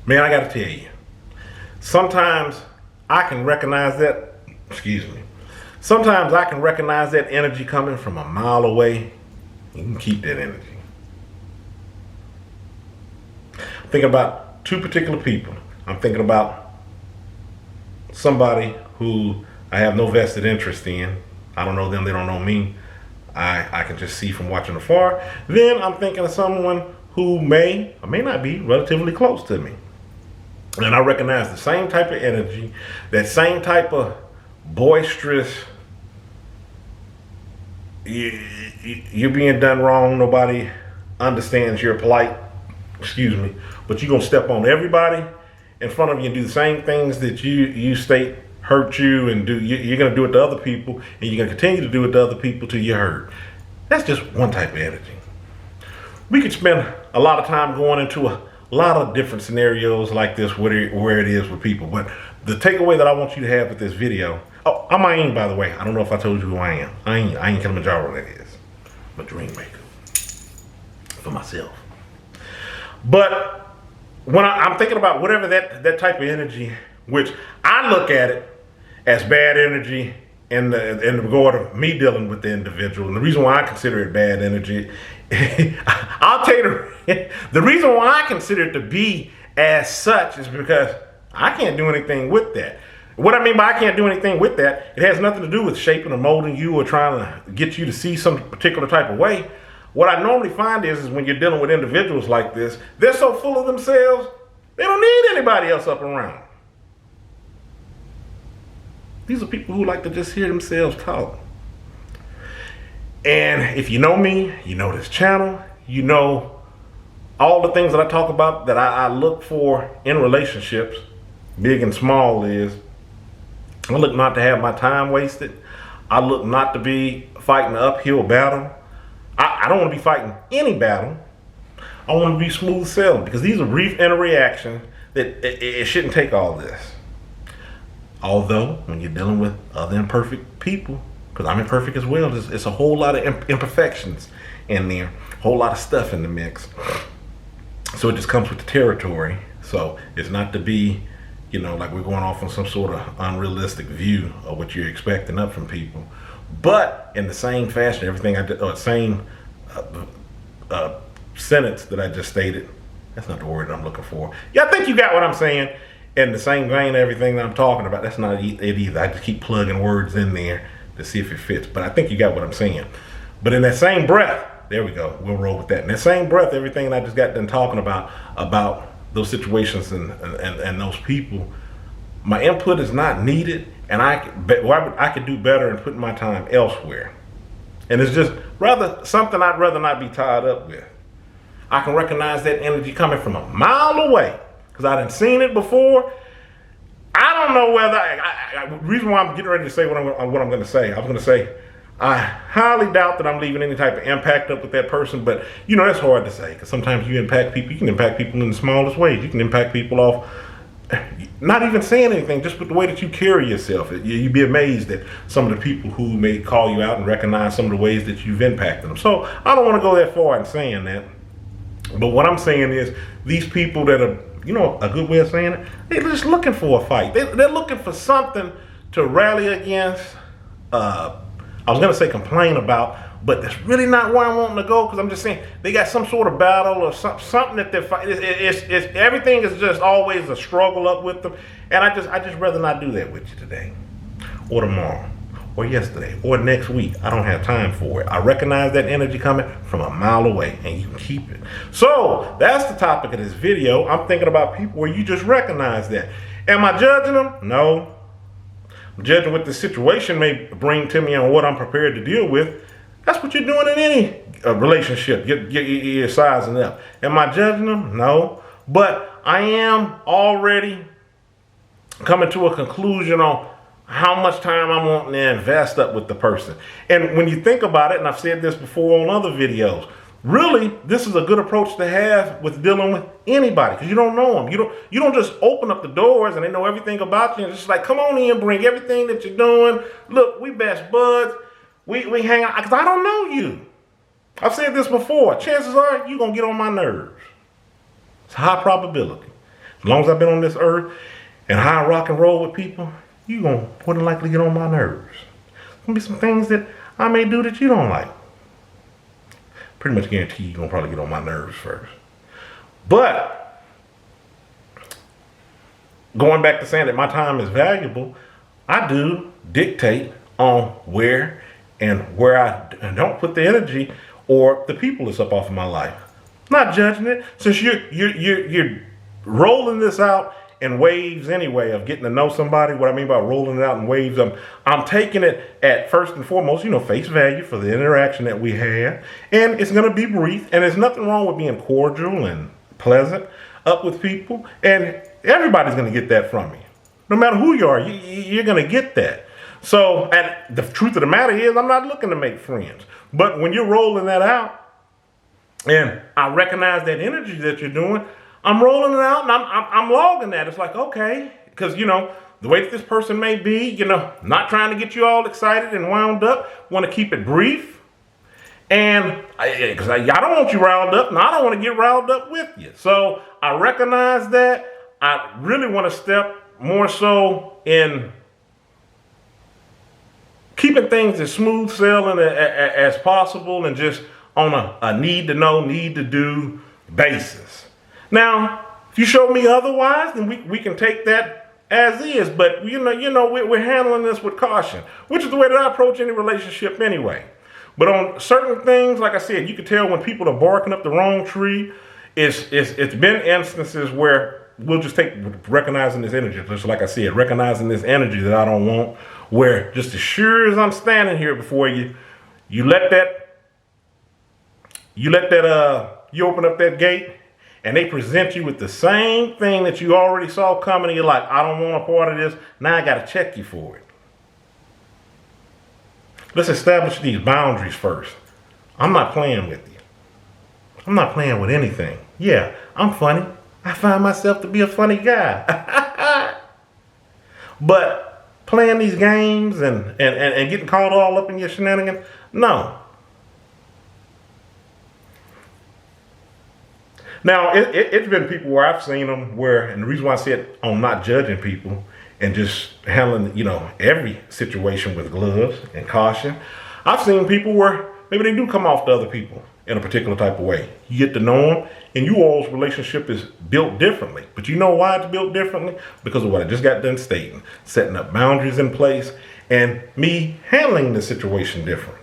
Man, I got to tell you, sometimes I can recognize that, sometimes I can recognize that energy coming from a mile away. You can keep that energy. I'm thinking about two particular people. I'm thinking about somebody who I have no vested interest in. I don't know them, they don't know me. I can just see from watching afar. Then I'm thinking of someone who may or may not be relatively close to me. And I recognize the same type of energy, that same type of boisterous, you're being done wrong, nobody understands your plight, but you're going to step on everybody in front of you and do the same things that you state hurt you, and you're going to do it to other people, and you're going to continue to do it to other people till you're hurt. That's just one type of energy. We could spend a lot of time going into a lot of different scenarios like this where it is with people, but the takeaway that I want you to have with this video, I'm Ayin, by the way. I don't know if I told you who I am. Ayin Kilimanjaro, that is. I'm a dream maker for myself. But when I'm thinking about whatever that type of energy, which I look at it as bad energy in the regard of me dealing with the individual. And the reason why I consider it bad energy, I'll tell you the reason why I consider it to be as such is because I can't do anything with that. What I mean by I can't do anything with that, it has nothing to do with shaping or molding you or trying to get you to see some particular type of way. What I normally find is when you're dealing with individuals like this, they're so full of themselves, they don't need anybody else up around. These are people who like to just hear themselves talk. And if you know me, you know this channel, you know all the things that I talk about that I look for in relationships, big and small, is I look not to have my time wasted. I look not to be fighting an uphill battle. I don't want to be fighting any battle. I want to be smooth sailing, because these are brief interactions that it shouldn't take all this. Although, when you're dealing with other imperfect people, because I'm imperfect as well, it's a whole lot of imperfections in there, a whole lot of stuff in the mix. So it just comes with the territory. So it's not to be, like we're going off on some sort of unrealistic view of what you're expecting up from people. But in the same fashion, everything I did, or same sentence that I just stated, that's not the word I'm looking for. Yeah, I think you got what I'm saying. In the same vein, everything that I'm talking about, that's not it either. I just keep plugging words in there to see if it fits. But I think you got what I'm saying. But in that same breath, there we go. We'll roll with that. In that same breath, everything I just got done talking about those situations and those people, my input is not needed, and I could do better in putting my time elsewhere. And it's just something I'd rather not be tied up with. I can recognize that energy coming from a mile away, because I done seen it before. I don't know whether the reason why I'm getting ready to say what I'm going to say. I was going to say I highly doubt that I'm leaving any type of impact up with that person, but that's hard to say, because sometimes you impact people. You can impact people in the smallest ways. You can impact people off not even saying anything, just with the way that you carry yourself. You'd be amazed at some of the people who may call you out and recognize some of the ways that you've impacted them. So I don't want to go that far in saying that. But what I'm saying is, these people that are, a good way of saying it, they're just looking for a fight. They're looking for something to rally against. I was going to say complain about, but that's really not where I want to go, because I'm just saying they got some sort of battle or something that they're fighting. It's everything is just always a struggle up with them. And I just rather not do that with you today or tomorrow or yesterday or next week. I don't have time for it. I recognize that energy coming from a mile away, and you can keep it. So that's the topic of this video. I'm thinking about people where you just recognize that. Am I judging them? No. I'm judging what the situation may bring to me and what I'm prepared to deal with. That's what you're doing in any relationship. You're sizing up. Am I judging them? No. But I am already coming to a conclusion on how much time I'm wanting to invest up with the person. And when you think about it, and I've said this before on other videos, really, this is a good approach to have with dealing with anybody, because you don't know them. You don't just open up the doors and they know everything about you. And it's just like, come on in, bring everything that you're doing. Look, we best buds. We hang out, because I don't know you. I've said this before. Chances are you're going to get on my nerves. It's a high probability. As long as I've been on this earth and I rock and roll with people, you're going to more than likely get on my nerves. There's going to be some things that I may do that you don't like. Pretty much guarantee you're going to probably get on my nerves first. But going back to saying that my time is valuable, I do dictate on where I don't put the energy or the people that's up off of my life. Not judging it. Since you're rolling this out in waves anyway of getting to know somebody. What I mean by rolling it out in waves, I'm taking it at first and foremost, face value for the interaction that we have. And it's going to be brief. And there's nothing wrong with being cordial and pleasant up with people. And everybody's going to get that from me. No matter who you are, you're going to get that. So, and the truth of the matter is, I'm not looking to make friends. But when you're rolling that out, and I recognize that energy that you're doing, I'm rolling it out and I'm logging that. It's like, okay, because, the way that this person may be, not trying to get you all excited and wound up, want to keep it brief. And because I don't want you riled up, and I don't want to get riled up with you. So I recognize that. I really want to step more so in keeping things as smooth sailing as possible and just on a need to know, need to do basis. Now, if you show me otherwise, then we can take that as is. But we're handling this with caution, which is the way that I approach any relationship anyway. But on certain things, like I said, you can tell when people are barking up the wrong tree. It's been instances where we'll just take recognizing this energy, just like I said, recognizing this energy that I don't want. Where just as sure as I'm standing here before you, you open up that gate. And they present you with the same thing that you already saw coming, and you're like, I don't want a part of this. Now I got to check you for it. Let's establish these boundaries first. I'm not playing with you. I'm not playing with anything. Yeah, I'm funny. I find myself to be a funny guy. But playing these games and getting caught all up in your shenanigans, no. Now, it's been people where I've seen them where, and the reason why I said I'm not judging people and just handling, every situation with gloves and caution. I've seen people where maybe they do come off to other people in a particular type of way. You get to know them, and you all's relationship is built differently. But you know why it's built differently? Because of what I just got done stating. Setting up boundaries in place and me handling the situation different.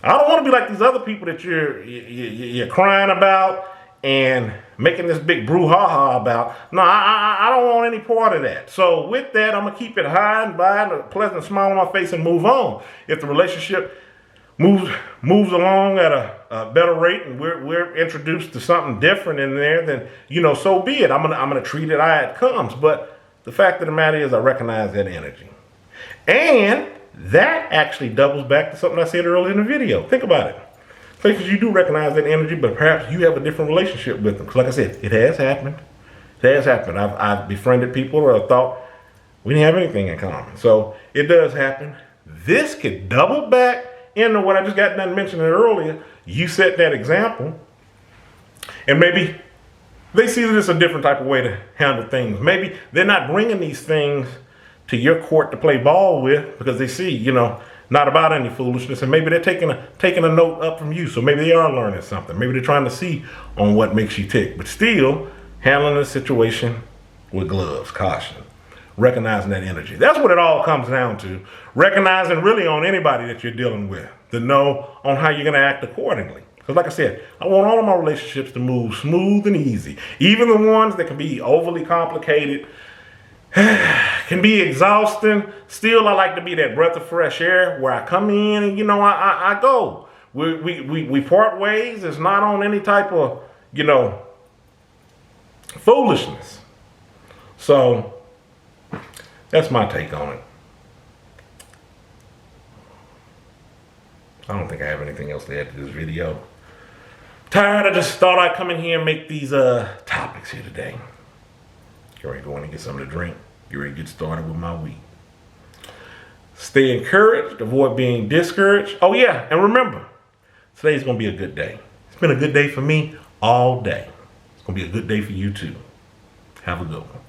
I don't want to be like these other people that you're crying about and making this big brouhaha about. No, I don't want any part of that. So with that, I'm going to keep it high and by and a pleasant smile on my face and move on. If the relationship moves along at a better rate and we're introduced to something different in there, then, so be it. I'm gonna treat it how it comes. But the fact of the matter is I recognize that energy. And that actually doubles back to something I said earlier in the video. Think about it. Places you do recognize that energy, but perhaps you have a different relationship with them. Because like I said, it has happened. It has happened. I've befriended people or thought we didn't have anything in common. So it does happen. This could double back into what I just got done mentioning earlier. You set that example. And maybe they see that it's a different type of way to handle things. Maybe they're not bringing these things to your court to play ball with because they see, not about any foolishness. And maybe they're taking a note up from you. So maybe they are learning something. Maybe they're trying to see on what makes you tick. But still handling the situation with gloves, caution, recognizing that energy. That's what it all comes down to. Recognizing really on anybody that you're dealing with. To know on how you're going to act accordingly. Because like I said, I want all of my relationships to move smooth and easy. Even the ones that can be overly complicated, can be exhausting. Still, I like to be that breath of fresh air where I come in and, I go. We part ways. It's not on any type of, foolishness. So that's my take on it. I don't think I have anything else to add to this video. Tired. I just thought I'd come in here and make these topics here today. Get ready to go in and get something to drink. Get ready to get started with my week. Stay encouraged. Avoid being discouraged. Oh yeah, and remember, today's going to be a good day. It's been a good day for me all day. It's going to be a good day for you too. Have a good one.